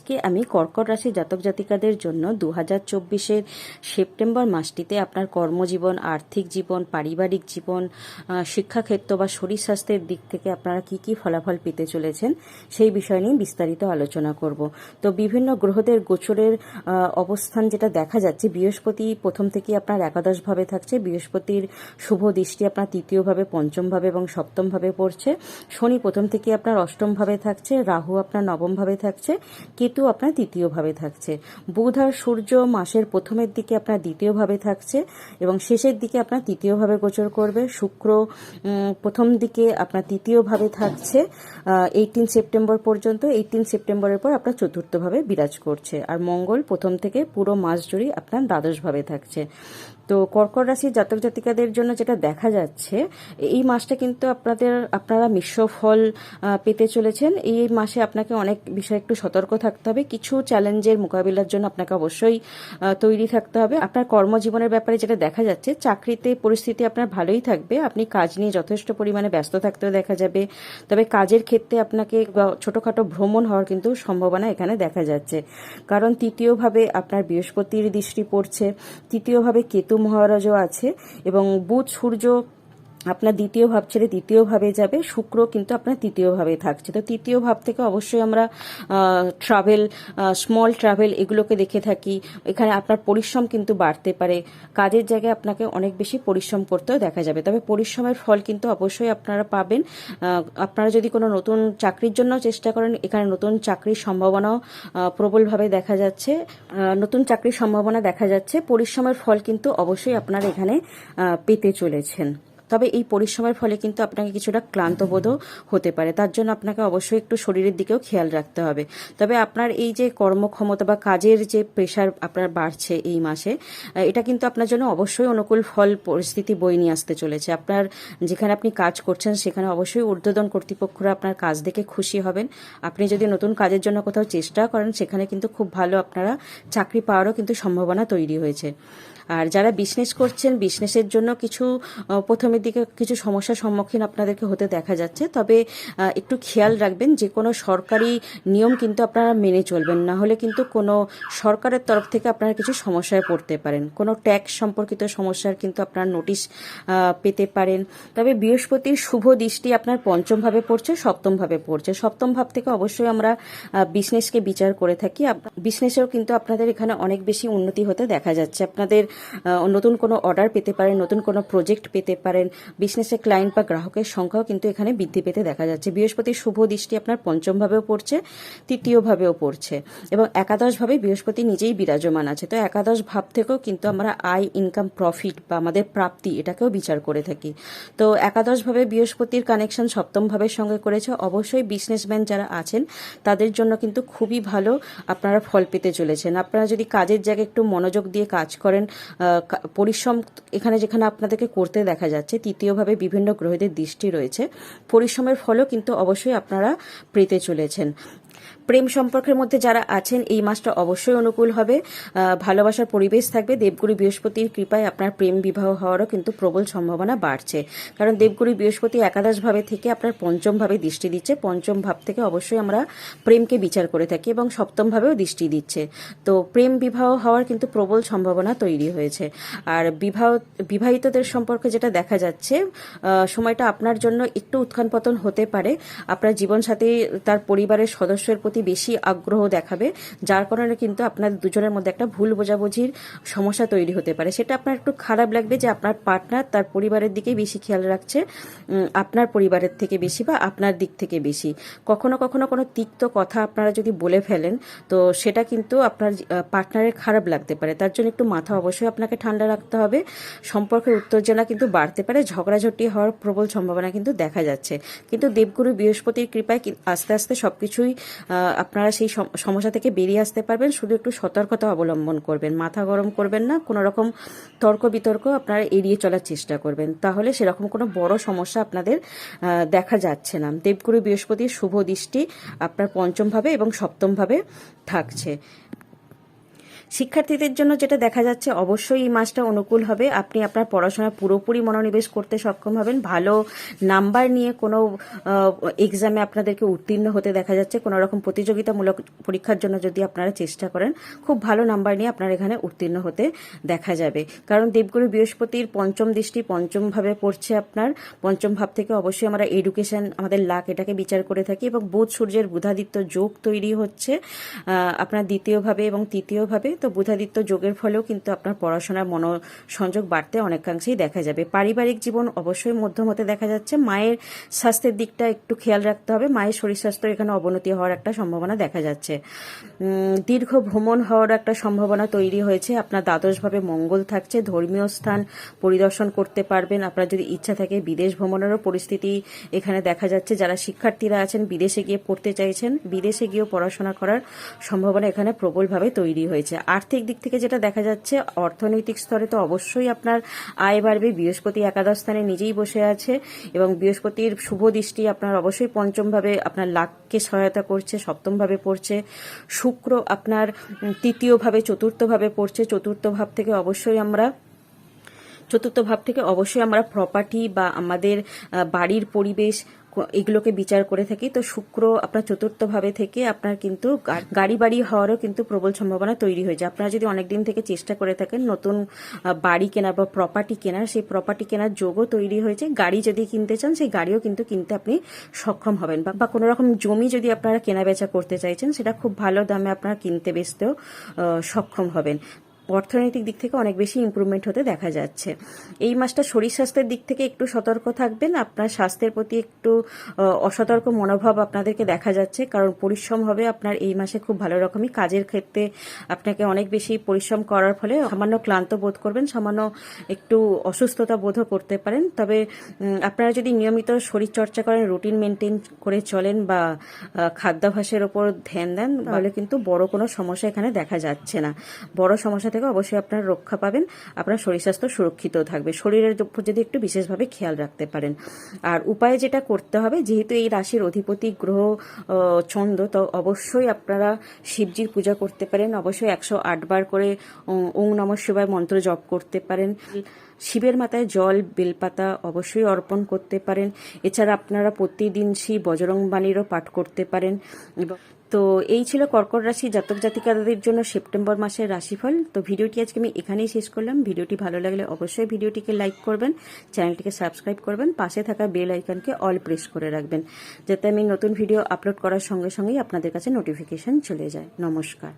আজকে আমি কর্কট রাশি জাতক জাতিকাদের জন্য 2024-এর সেপ্টেম্বর মাসটিতে আপনার কর্মজীবন, আর্থিক জীবন, পারিবারিক জীবন, শিক্ষাক্ষেত্র বা শরীর স্বাস্থ্যের দিক থেকে আপনারা কি কি ফলাফল পেতে চলেছেন সেই বিষয় নিয়ে বিস্তারিত আলোচনা করব। তো বিভিন্ন গ্রহদের গোচরের অবস্থান যেটা দেখা যাচ্ছে, বৃহস্পতি প্রথম থেকে আপনার একাদশ ভাবে থাকছে। বৃহস্পতির শুভ দৃষ্টি আপনার তৃতীয় ভাবে, পঞ্চম ভাবে এবং সপ্তম ভাবে পড়ছে। শনি প্রথম থেকে আপনার অষ্টম ভাবে থাকছে। রাহু আপনার নবম ভাবে থাকছে। কেতু আপনার তৃতীয় ভাবে থাকছে। বুধ আর সূর্য মাসের প্রথমের দিকে আপনার দ্বিতীয় ভাবে থাকছে এবং শেষের দিকে আপনার তৃতীয় ভাবে গোচর করবে। শুক্র প্রথম দিকে আপনার তৃতীয় ভাবে থাকছে 18 সেপ্টেম্বর পর্যন্ত। 18 সেপ্টেম্বরের পর আপনার চতুর্থ ভাবে বিরাজ করছে। আর মঙ্গল প্রথম থেকে পুরো মাস জুড়েই আপনার দ্বাদশ ভাবে থাকছে। তো কর্কট রাশির জাতক জাতিকাদের জন্য যেটা দেখা যাচ্ছে, এই মাসটা কিন্তু আপনারা মিশ্র ফল পেতে চলেছেন। এই মাসে আপনাকে অনেক বিষয়ে একটু সতর্ক থাকতে হবে। কিছু চ্যালেঞ্জের মোকাবিলার জন্য আপনাকে অবশ্যই তৈরি থাকতে হবে। আপনার কর্মজীবনের ব্যাপারে যেটা দেখা যাচ্ছে, চাকরিতে পরিস্থিতি আপনার ভালোই থাকবে। আপনি কাজ নিয়ে যথেষ্ট পরিমাণে ব্যস্ত থাকতেও দেখা যাবে। তবে কাজের ক্ষেত্রে আপনাকে ছোটখাটো ভ্রমণ হওয়ার কিন্তু সম্ভাবনা এখানে দেখা যাচ্ছে। কারণ তৃতীয়ভাবে আপনার বৃহস্পতির দৃষ্টি পড়ছে, তৃতীয়ভাবে কেতু মহারাজও আছে এবং বুধ সূর্য আপনার দ্বিতীয় ভাব ছেড়ে তৃতীয় ভাবে যাবে। শুক্র কিন্তু আপনার তৃতীয় ভাবে থাকছে। তো তৃতীয় ভাব থেকে অবশ্যই আমরা ট্রাভেল, স্মল ট্রাভেল এগুলোকে দেখে থাকি। এখানে আপনার পরিশ্রম কিন্তু বাড়তে পারে। কাজের জায়গায় আপনাকে অনেক বেশি পরিশ্রম করতেও দেখা যাবে। তবে পরিশ্রমের ফল কিন্তু অবশ্যই আপনারা পাবেন। আপনারা যদি কোনো নতুন চাকরির জন্য চেষ্টা করেন, এখানে নতুন চাকরির সম্ভাবনাও প্রবলভাবে দেখা যাচ্ছে। নতুন চাকরির সম্ভাবনা দেখা যাচ্ছে। পরিশ্রমের ফল কিন্তু অবশ্যই আপনারা এখানে পেতে চলেছেন। তবে এই পরিশ্রমের ফলে কিন্তু আপনাকে কিছুটা ক্লান্তবোধও হতে পারে। তার জন্য আপনাকে অবশ্যই একটু শরীরের দিকেও খেয়াল রাখতে হবে। তবে আপনার এই যে কর্মক্ষমতা বা কাজের যে প্রেশার আপনার বাড়ছে এই মাসে, এটা কিন্তু আপনার জন্য অবশ্যই অনুকূল ফল পরিস্থিতি বয়ে নিয়ে আসতে চলেছে। আপনার যেখানে আপনি কাজ করছেন সেখানে অবশ্যই ঊর্ধ্বতন কর্তৃপক্ষরা আপনার কাজ দেখে খুশি হবেন। আপনি যদি নতুন কাজের জন্য কোথাও চেষ্টা করেন, সেখানে কিন্তু খুব ভালো আপনারা চাকরি পাওয়ারও কিন্তু সম্ভাবনা তৈরি হয়েছে। আর যারা বিজনেস করছেন, বিজনেসের জন্য কিছু প্রথমের দিকে কিছু সমস্যার সম্মুখীন আপনাদেরকে হতে দেখা যাচ্ছে। তবে একটু খেয়াল রাখবেন, যে কোনো সরকারি নিয়ম কিন্তু আপনারা মেনে চলবেন, না হলে কিন্তু কোনো সরকারের তরফ থেকে আপনারা কিছু সমস্যায় পড়তে পারেন। কোনো ট্যাক্স সম্পর্কিত সমস্যার কিন্তু আপনারা নোটিশ পেতে পারেন। তবে বৃহস্পতির শুভ দৃষ্টি আপনার পঞ্চম ভাবে পড়ছে, সপ্তম ভাবে পড়ছে। সপ্তম ভাব থেকে অবশ্যই আমরা বিজনেসকে বিচার করে থাকি। বিজনেসেও কিন্তু আপনাদের এখানে অনেক বেশি উন্নতি হতে দেখা যাচ্ছে। আপনাদের নতুন কোনো অর্ডার পেতে পারেন, নতুন কোনো প্রজেক্ট পেতে পারেন। বিজনেসে ক্লায়েন্ট বা গ্রাহকের সংখ্যাও কিন্তু এখানে বৃদ্ধি পেতে দেখা যাচ্ছে। বৃহস্পতির শুভ দৃষ্টি আপনার পঞ্চম ভাবেও পড়ছে, তৃতীয় ভাবেও পড়ছে এবং একাদশ ভাবে বৃহস্পতি নিজেই বিরাজমান আছে। তো একাদশ ভাব থেকেও কিন্তু আমরা আয়, ইনকাম, প্রফিট বা আমাদের প্রাপ্তি এটাকেও বিচার করে থাকি। তো একাদশ ভাবে বৃহস্পতির কানেকশন সপ্তম ভাবের সঙ্গে করেছে। অবশ্যই বিজনেসম্যান যারা আছেন তাদের জন্য কিন্তু খুবই ভালো আপনারা ফল পেতে চলেছেন। আপনারা যদি কাজের জায়গায় একটু মনোযোগ দিয়ে কাজ করেন, পরিশ্রম এখানে যেখানে আপনাদেরকে করতে দেখা যাচ্ছে, তৃতীয়ভাবে বিভিন্ন গ্রহদের দৃষ্টি রয়েছে, পরিশ্রমের ফলও কিন্তু অবশ্যই আপনারা পেতে চলেছেন। প্রেম সম্পর্কের মধ্যে যারা আছেন, এই মাসটা অবশ্যই অনুকূল হবে। ভালোবাসার পরিবেশ থাকবে। দেবগুরু বৃহস্পতির কৃপায় আপনার প্রেম বিবাহ হওয়ারও কিন্তু প্রবল সম্ভাবনা বাড়ছে। কারণ দেবগুরু বৃহস্পতি একাদশ ভাবে থেকে আপনার পঞ্চম ভাবে দৃষ্টি দিচ্ছে। পঞ্চম ভাব থেকে অবশ্যই আমরা প্রেমকে বিচার করে থাকি এবং সপ্তম ভাবেও দৃষ্টি দিচ্ছে। তো প্রেম বিবাহ হওয়ার কিন্তু প্রবল সম্ভাবনা তৈরি হয়েছে। আর বিবাহিতদের সম্পর্কে যেটা দেখা যাচ্ছে, সময়টা আপনার জন্য একটু উত্থান পতন হতে পারে। আপনার জীবনসাথী তার পরিবারের সদস্যের প্রতি বেশি আগ্রহ দেখাবে, যার কারণে কিন্তু আপনার দুজনের মধ্যে একটা ভুল বোঝাবুঝির সমস্যা তৈরি হতে পারে। সেটা আপনার একটু খারাপ লাগবে যে আপনার পার্টনার তার পরিবারের দিকেই বেশি খেয়াল রাখছে, আপনার পরিবারের থেকে বেশি বা আপনার দিক থেকে বেশি। কখনো কখনো কোনো তিক্ত কথা আপনারা যদি বলে ফেলেন, তো সেটা কিন্তু আপনার পার্টনারের খারাপ লাগতে পারে। তার জন্য একটু মাথা অবশ্যই আপনাকে ঠান্ডা রাখতে হবে। সম্পর্কের উত্তেজনা কিন্তু বাড়তে পারে, ঝগড়াঝাটি হওয়ার প্রবল সম্ভাবনা কিন্তু দেখা যাচ্ছে। কিন্তু দেবগুরু বৃহস্পতির কৃপায় আস্তে আস্তে সবকিছুই আপনারা সেই সমস্যা থেকে বেরিয়ে আসতে পারবেন। শুধু একটু সতর্কতা অবলম্বন করবেন, মাথা গরম করবেন না, কোনো রকম তর্ক বিতর্ক আপনারা এড়িয়ে চলার চেষ্টা করবেন। তাহলে সেরকম কোনো বড় সমস্যা আপনাদের দেখা যাচ্ছে না। দেবগুরু বৃহস্পতির শুভ দৃষ্টি আপনার পঞ্চম ভাবে এবং সপ্তম ভাবে থাকছে। শিক্ষার্থীদের জন্য যেটা দেখা যাচ্ছে, অবশ্যই এই মাসটা অনুকূল হবে। আপনি আপনার পড়াশোনা পুরোপুরি মনোনিবেশ করতে সক্ষম হবেন। ভালো নাম্বার নিয়ে কোনো এক্সামে আপনাদেরকে উত্তীর্ণ হতে দেখা যাচ্ছে। কোনো রকম প্রতিযোগিতামূলক পরীক্ষার জন্য যদি আপনারা চেষ্টা করেন, খুব ভালো নাম্বার নিয়ে আপনারা এখানে উত্তীর্ণ হতে দেখা যাবে। কারণ দেবগুরু বৃহস্পতির পঞ্চম দৃষ্টি পঞ্চম ভাবে পড়ছে আপনার। পঞ্চম ভাব থেকে অবশ্যই আমরা এডুকেশন, আমাদের লাক, এটাকে বিচার করে থাকি। এবং বুধ সূর্যের বুধাদিত্য যোগ তৈরি হচ্ছে আপনার দ্বিতীয় ভাবে এবং তৃতীয় ভাবে। তো বুধাদিত্য যোগের ফলেও কিন্তু আপনার পড়াশোনার মনোসংযোগ বাড়তে অনেকাংশেই দেখা যাবে। পারিবারিক জীবন অবশ্যই মধ্যম হতে দেখা যাচ্ছে। মায়ের স্বাস্থ্যের দিকটা একটু খেয়াল রাখতে হবে। মায়ের শরীর স্বাস্থ্য এখানে অবনতি হওয়ার একটা সম্ভাবনা দেখা যাচ্ছে। দীর্ঘ ভ্রমণ হওয়ার একটা সম্ভাবনা তৈরি হয়েছে। আপনার দ্বাদশভাবে মঙ্গল থাকছে। ধর্মীয় স্থান পরিদর্শন করতে পারবেন। আপনার যদি ইচ্ছা থাকে বিদেশ ভ্রমণেরও পরিস্থিতি এখানে দেখা যাচ্ছে। যারা শিক্ষার্থীরা আছেন, বিদেশে গিয়ে পড়তে চাইছেন, বিদেশে গিয়েও পড়াশোনা করার সম্ভাবনা এখানে প্রবলভাবে তৈরি হয়েছে। আর্থিক দিক থেকে যেটা দেখা যাচ্ছে, অর্থনৈতিক স্তরে তো অবশ্যই আপনার আয় বাড়বে। বৃহস্পতি একাদশ স্থানে নিজেই বসে আছে এবং বৃহস্পতির শুভ দৃষ্টি আপনার অবশ্যই পঞ্চমভাবে আপনার লাভকে সহায়তা করছে, সপ্তমভাবে পড়ছে। শুক্র আপনার তৃতীয়ভাবে চতুর্থভাবে পড়ছে। চতুর্থ ভাব থেকে অবশ্যই আমরা প্রপার্টি বা আমাদের বাড়ির পরিবেশ এগুলোকে বিচার করে থাকি। তো শুক্র আপনার চতুর্থ ভাবে থেকে আপনার কিন্তু গাড়ি বাড়ি হওয়ারও কিন্তু প্রবল সম্ভাবনা তৈরি হয়েছে। আপনারা যদি অনেকদিন থেকে চেষ্টা করে থাকেন নতুন বাড়ি কেনার বা প্রপার্টি কেনার, সেই প্রপার্টি কেনার যোগও তৈরি হয়েছে। গাড়ি যদি কিনতে চান, সেই গাড়িও কিন্তু কিনতে আপনি সক্ষম হবেন। বা কোনো রকম জমি যদি আপনারা কেনা বেচা করতে চাইছেন, সেটা খুব ভালো দামে আপনারা কিনতে বেচতেও সক্ষম হবেন। অর্থনৈতিক দিক থেকে অনেক বেশি ইমপ্রুভমেন্ট হতে দেখা যাচ্ছে। এই মাসটা শরীর স্বাস্থ্যের দিক থেকে একটু সতর্ক থাকবেন। আপনার স্বাস্থ্যের প্রতি একটু অসতর্ক মনোভাব আপনাদেরকে দেখা যাচ্ছে, কারণ পরিশ্রম হবে আপনার এই মাসে খুব ভালো রকমই। কাজের ক্ষেত্রে আপনাকে অনেক বেশি পরিশ্রম করার ফলে সামান্য ক্লান্ত বোধ করবেন, সামান্য একটু অসুস্থতা বোধও করতে পারেন। তবে আপনারা যদি নিয়মিত শরীর চর্চা করেন, রুটিন মেনটেন করে চলেন বা খাদ্যাভ্যাসের ওপর ধ্যান দেন, তাহলে কিন্তু বড় কোনো সমস্যা এখানে দেখা যাচ্ছে না। বড় সমস্যা থেকে অবশ্যই আপনার রক্ষা পাবেন। আপনার শরীর স্বাস্থ্য সুরক্ষিত থাকবে। শরীরের উপর যদি একটু বিশেষভাবে খেয়াল রাখতে পারেন। আর উপায় যেটা করতে হবে, যেহেতু এই রাশির অধিপতি গ্রহ চন্দ্র, তো অবশ্যই আপনারা শিবজির পূজা করতে পারেন। অবশ্যই 108 বার করে ওং নমঃ শিবায় মন্ত্র জপ করতে পারেন। শিবের মাথায় জল, বেলপাতা অবশ্যই অর্পণ করতে পারেন। এছাড়া আপনারা প্রতিদিন শ্রী বজরং বাণীরও পাঠ করতে পারেন। তো এই ছিল কর্কট রাশি জাতক জাতিকাদের জন্য সেপ্টেম্বর মাসের রাশিফল। তো ভিডিওটি আজকে আমি এখানেই শেষ করলাম। ভিডিওটি ভালো লাগলে অবশ্যই ভিডিওটিকে লাইক করবেন, চ্যানেলটিকে সাবস্ক্রাইব করবেন, পাশে থাকা বেল আইকনকে অল প্রেস করে রাখবেন, যাতে আমি নতুন ভিডিও আপলোড করার সঙ্গে সঙ্গেই আপনাদের কাছে নোটিফিকেশন চলে যায়। নমস্কার।